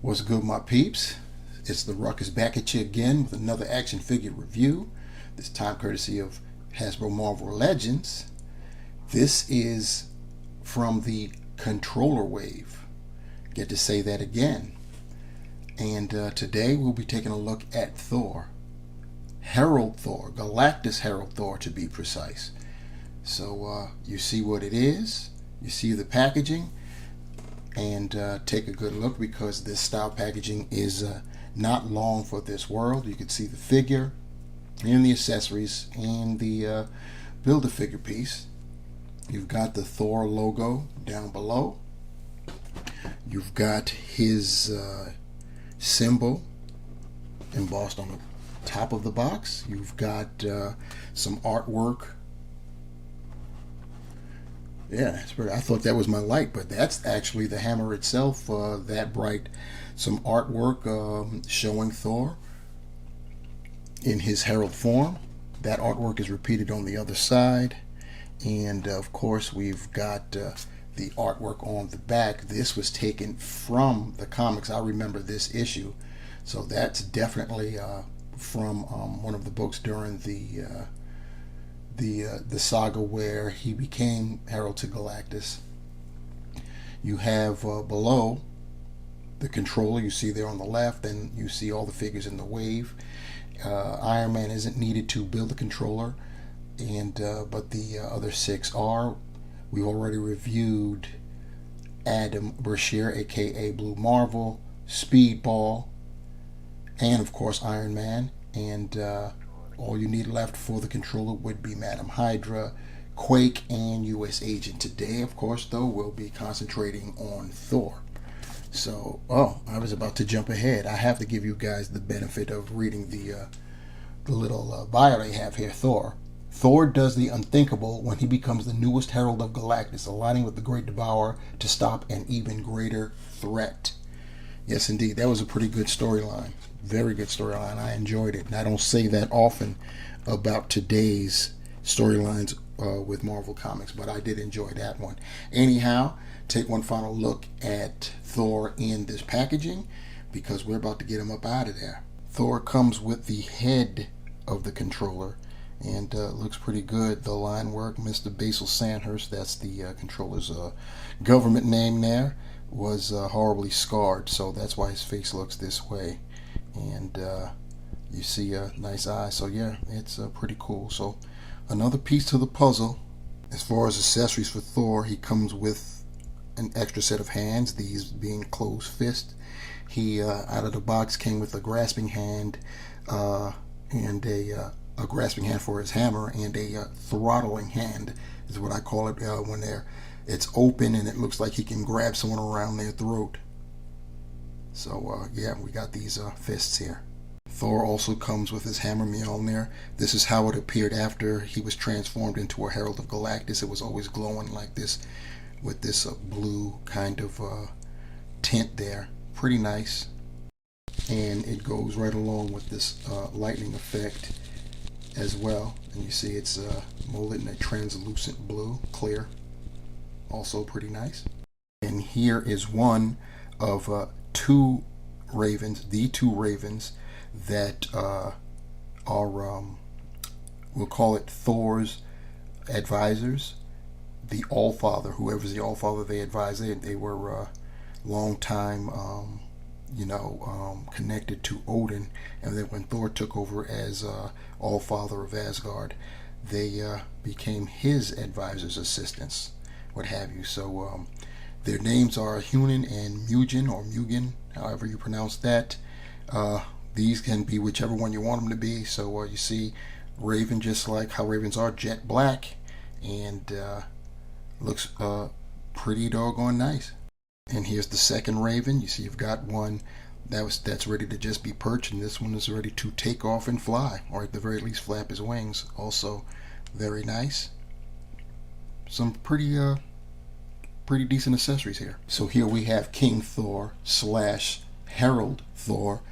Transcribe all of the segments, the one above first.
What's good, my peeps? It's the Ruckus back at you again with another action figure review. This time courtesy of Hasbro Marvel Legends. This is from the controller wave. Get to say that again. And today we'll be taking a look at Thor. Herald Thor, Galactus Herald Thor to be precise. So you see what it is, you see the packaging, and take a good look because this style packaging is not long for this world. You can see the figure and the accessories and the Build-A-Figure piece. You've got the Thor logo down below. You've got his symbol embossed on the top of the box. You've got some artwork. Yeah, that's pretty. I thought that was my light, but that's actually the hammer itself, that bright. Some artwork showing Thor in his herald form. That artwork is repeated on the other side. And of course, we've got the artwork on the back. This was taken from the comics. I remember this issue. So that's definitely from one of the books during the saga where he became Herald to Galactus. You have below the controller, you see there on the left, and you see all the figures in the wave. Iron Man isn't needed to build the controller, and but the other six are. We already reviewed Adam Brashear, aka Blue Marvel, Speedball, and of course Iron Man. And all you need left for the controller would be Madam Hydra, Quake, and U.S. Agent. Today, of course, though, we'll be concentrating on Thor. So, I was about to jump ahead. I have to give you guys the benefit of reading the little bio they have here. Thor does the unthinkable when he becomes the newest Herald of Galactus, aligning with the Great Devourer to stop an even greater threat. Yes, indeed. That was a pretty good storyline. Very good storyline. I enjoyed it. And I don't say that often about today's storylines with Marvel Comics, but I did enjoy that one. Anyhow, take one final look at Thor in this packaging because we're about to get him up out of there. Thor comes with the head of the controller and looks pretty good. The line work, Mr. Basil Sandhurst, that's the controller's government name there, was horribly scarred, so that's why his face looks this way. And you see a nice eye, so yeah, it's pretty cool. So another piece to the puzzle. As far as accessories for Thor, he comes with an extra set of hands, these being closed fist. He out of the box came with a grasping hand and a grasping hand for his hammer, and a throttling hand is what I call it when it's open and it looks like he can grab someone around their throat. So yeah, we got these fists here. Thor also comes with his hammer Mjolnir. This is how it appeared after he was transformed into a Herald of Galactus. It was always glowing like this with this blue kind of tint there. Pretty nice. And it goes right along with this lightning effect as well. And you see it's molded in a translucent blue, clear. Also pretty nice. And here is one of two ravens, the two ravens that are, we'll call it Thor's advisors. The Allfather, whoever's the Allfather they advise, they were long time, connected to Odin. And then when Thor took over as Allfather of Asgard, they became his advisors, assistants, what have you. So their names are Hunan and Mugen, or Mugen, however you pronounce that. These can be whichever one you want them to be. So you see Raven, just like how ravens are, jet black, and looks pretty doggone nice. And here's the second Raven. You see you've got one that's ready to just be perched, and this one is ready to take off and fly, or at the very least flap his wings. Also very nice. Some pretty decent accessories here. So here we have King Thor / Herald Thor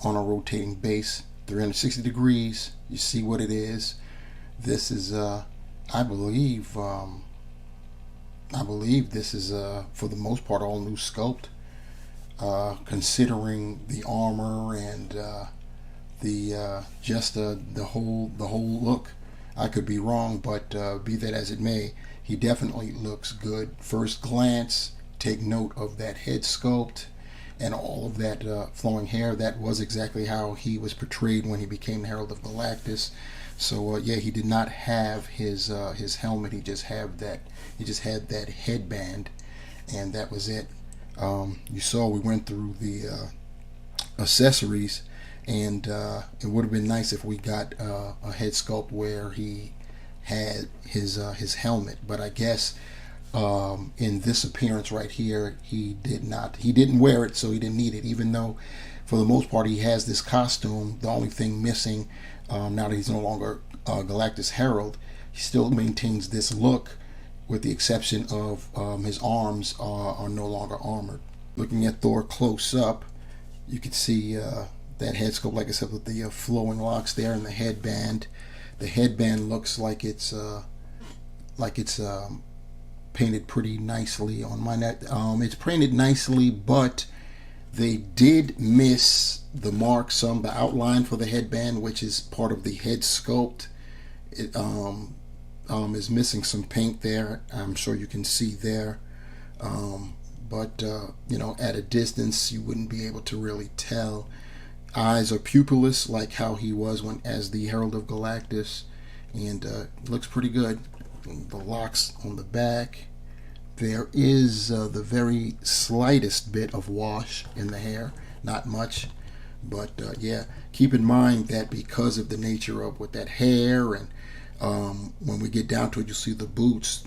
on a rotating base, 360 degrees. You see what it is. This is I believe this is for the most part all new sculpt. considering the armor and the whole look. I could be wrong, but be that as it may, he definitely looks good. First glance, take note of that head sculpt and all of that flowing hair. That was exactly how he was portrayed when he became the Herald of Galactus. So yeah, he did not have his helmet. He just had that headband, and that was it. You saw we went through the accessories, and it would have been nice if we got a head sculpt where he had his helmet. But I guess in this appearance right here, he didn't wear it, so he didn't need it. Even though, for the most part, he has this costume. The only thing missing, now that he's no longer Galactus Herald, he still maintains this look, with the exception of his arms are no longer armored. Looking at Thor close up, you can see that head sculpt, like I said, with the flowing locks there and the headband. The headband looks like it's painted pretty nicely on my neck. It's painted nicely, but they did miss the marks on the outline for the headband, which is part of the head sculpt. It is missing some paint there. I'm sure you can see there, but you know, at a distance you wouldn't be able to really tell. Eyes are pupilless, like how he was as the Herald of Galactus, and looks pretty good. The locks on the back. There is the very slightest bit of wash in the hair, not much, but yeah, keep in mind that because of the nature of with that hair, and when we get down to it, you'll see the boots.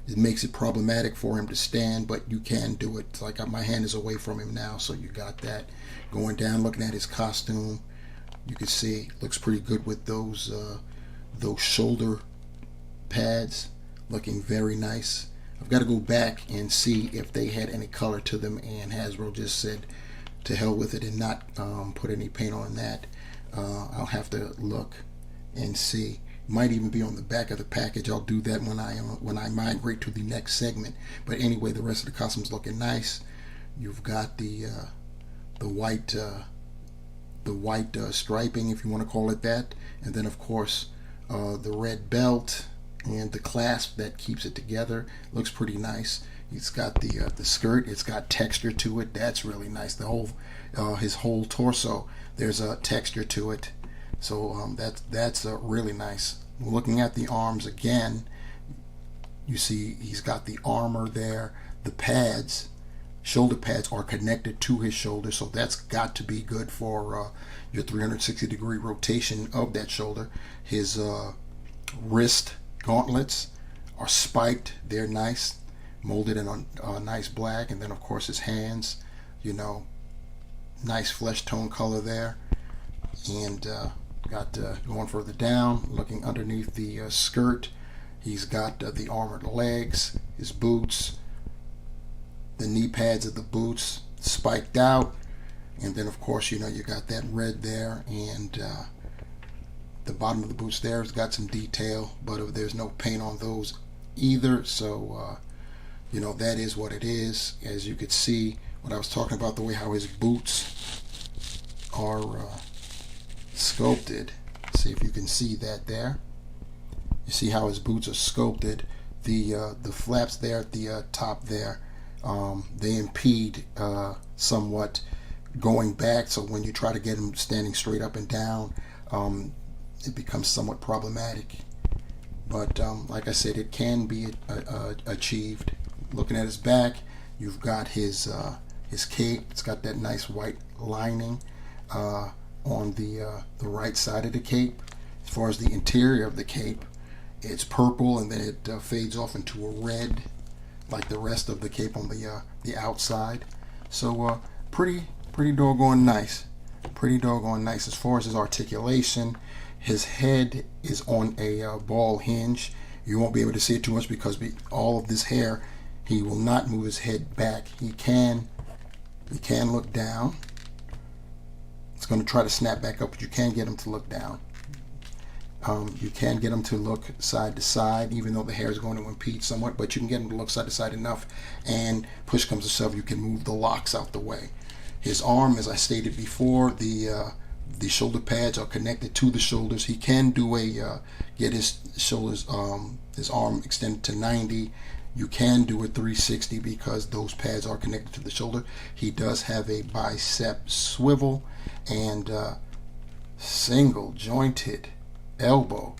It makes it problematic for him to stand, but you can do it. It's like my hand is away from him now, so you got that. Going down, looking at his costume, you can see looks pretty good with those shoulder pads, looking very nice. I've got to go back and see if they had any color to them, and Hasbro just said to hell with it and not put any paint on that. I'll have to look and see. Might even be on the back of the package. I'll do that when I migrate to the next segment. But anyway, the rest of the costume's looking nice. You've got the white striping, if you want to call it that, and then of course the red belt and the clasp that keeps it together. Looks pretty nice. He's got the skirt. It's got texture to it. That's really nice. The whole his whole torso, there's a texture to it. So that's really nice. Looking at the arms again, you see he's got the armor there. The pads, shoulder pads, are connected to his shoulder, so that's got to be good for your 360-degree rotation of that shoulder. His wrist gauntlets are spiked. They're nice, molded in a nice black. And then of course his hands, you know, nice flesh tone color there. And got going further down, looking underneath the skirt, he's got the armored legs, his boots, the knee pads of the boots spiked out. And then of course, you know, you got that red there, and the bottom of the boots there has got some detail, but there's no paint on those either. So you know, that is what it is. As you could see, what I was talking about, the way how his boots are sculpted. See if you can see that there. You see how his boots are sculpted. The flaps there at the top there, they impede somewhat going back. So when you try to get him standing straight up and down, it becomes somewhat problematic. But like I said, it can be achieved. Looking at his back, you've got his cape. It's got that nice white lining on the right side of the cape. As far as the interior of the cape, it's purple, and then it fades off into a red, like the rest of the cape on the outside. So pretty doggone nice. Pretty doggone nice. As far as his articulation, his head is on a ball hinge. You won't be able to see it too much because all of this hair, he will not move his head back. He can look down. It's going to try to snap back up, but you can't get him to look down. You can get them to look side to side, even though the hair is going to impede somewhat, but you can get them to look side to side enough, and push comes to shove, you can move the locks out the way. His arm, as I stated before, the shoulder pads are connected to the shoulders. He can do get his shoulders, his arm extended to 90. You can do a 360 because those pads are connected to the shoulder. He does have a bicep swivel and single jointed elbow,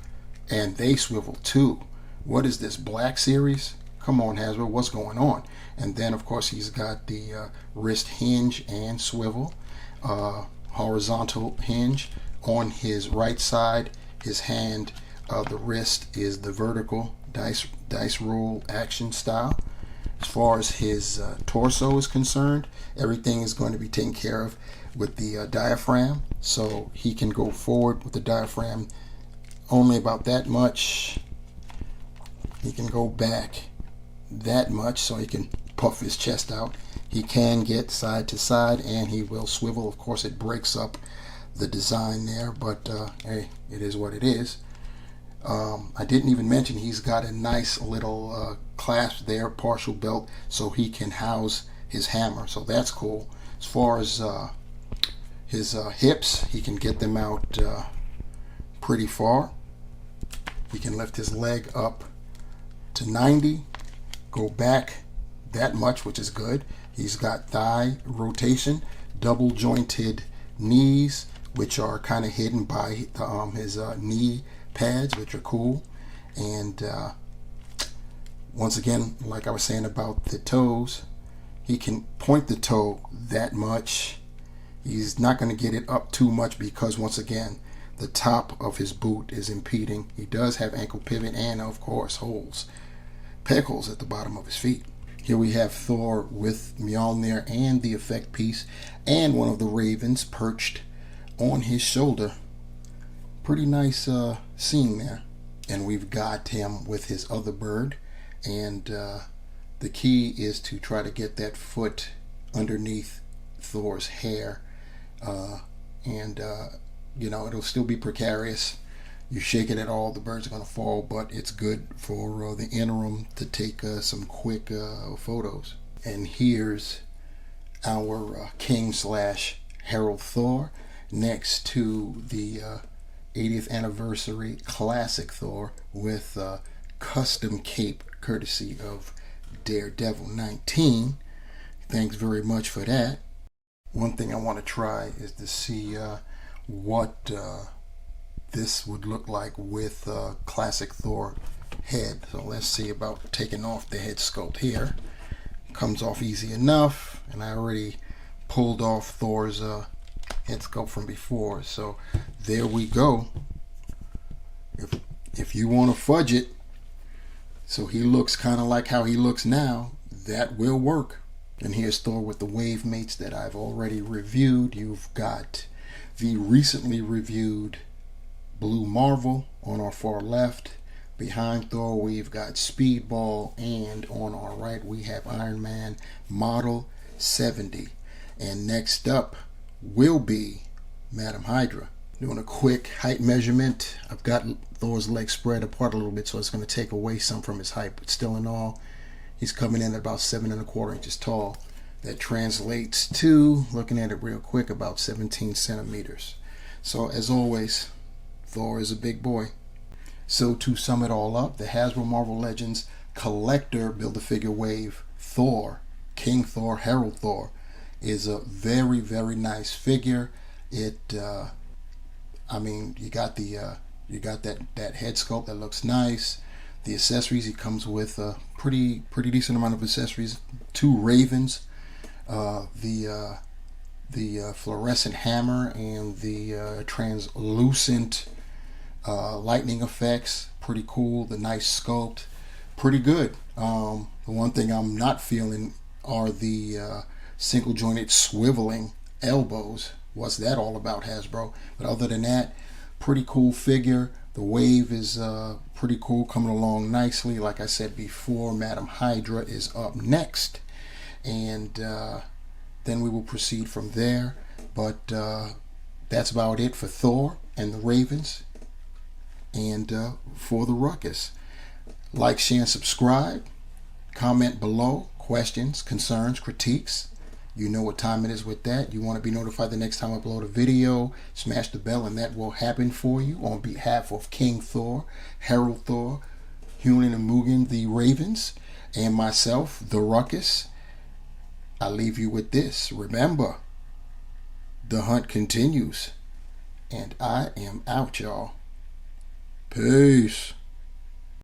and they swivel too. What is this, Black Series? Come on, Hasbro, what's going on? And then of course he's got the wrist hinge and swivel, horizontal hinge on his right side. His hand, the wrist is the vertical dice roll action style. As far as his torso is concerned, everything is going to be taken care of with the diaphragm, so he can go forward with the diaphragm only about that much. He can go back that much, so he can puff his chest out. He can get side to side, and he will swivel. Of course, it breaks up the design there, but hey, it is what it is. I didn't even mention he's got a nice little clasp there, partial belt, so he can house his hammer, so that's cool. As far as his hips, he can get them out pretty far. He can lift his leg up to 90, go back that much, which is good. He's got thigh rotation, double jointed knees, which are kind of hidden by his knee pads, which are cool. And once again, like I was saying about the toes, he can point the toe that much. He's not going to get it up too much because, once again, the top of his boot is impeding. He does have ankle pivot and, of course, peg holes at the bottom of his feet. Here we have Thor with Mjolnir and the effect piece, and one of the ravens perched on his shoulder. Pretty nice scene there. And we've got him with his other bird, and the key is to try to get that foot underneath Thor's hair, and you know, it'll still be precarious. You shake it at all, the birds are going to fall, but it's good for the interim to take some quick photos. And here's our King / Herald Thor next to the 80th anniversary classic Thor with custom cape courtesy of Daredevil 19. Thanks very much for that. One thing I want to try is to see what this would look like with classic Thor head. So let's see about taking off the head sculpt here. Comes off easy enough, and I already pulled off Thor's head sculpt from before, so there we go. If you want to fudge it so he looks kind of like how he looks now, that will work. And here's Thor with the wave mates that I've already reviewed. You've got the recently reviewed Blue Marvel on our far left. Behind Thor we've got Speedball, and on our right we have Iron Man Model 70. And next up will be Madam Hydra. Doing a quick height measurement. I've got Thor's legs spread apart a little bit, so it's going to take away some from his height, but still in all, he's coming in at about 7¼ inches tall. That translates to, looking at it real quick, about 17 centimeters. So as always, Thor is a big boy. So to sum it all up, the Hasbro Marvel Legends collector Build-A-Figure Wave Thor, King Thor, Herald Thor, is a very, very nice figure. It, I mean, you got that head sculpt that looks nice. The accessories, he comes with a pretty decent amount of accessories. 2 ravens, the fluorescent hammer, and the translucent lightning effects. Pretty cool. The nice sculpt, pretty good. The one thing I'm not feeling are the single jointed swiveling elbows. What's that all about, Hasbro? But other than that, pretty cool figure. The wave is pretty cool, coming along nicely. Like I said before, Madam Hydra is up next, and then we will proceed from there. But that's about it for Thor and the Ravens. and for the ruckus. Like, share, and subscribe. Comment below. Questions, concerns, critiques. You know what time it is with that. You want to be notified the next time I upload a video. Smash the bell and that will happen for you. On behalf of King Thor, Herald Thor, Hunan and Mugen the Ravens, and myself, the Ruckus, I leave you with this. Remember, the hunt continues. And I am out, y'all. Peace.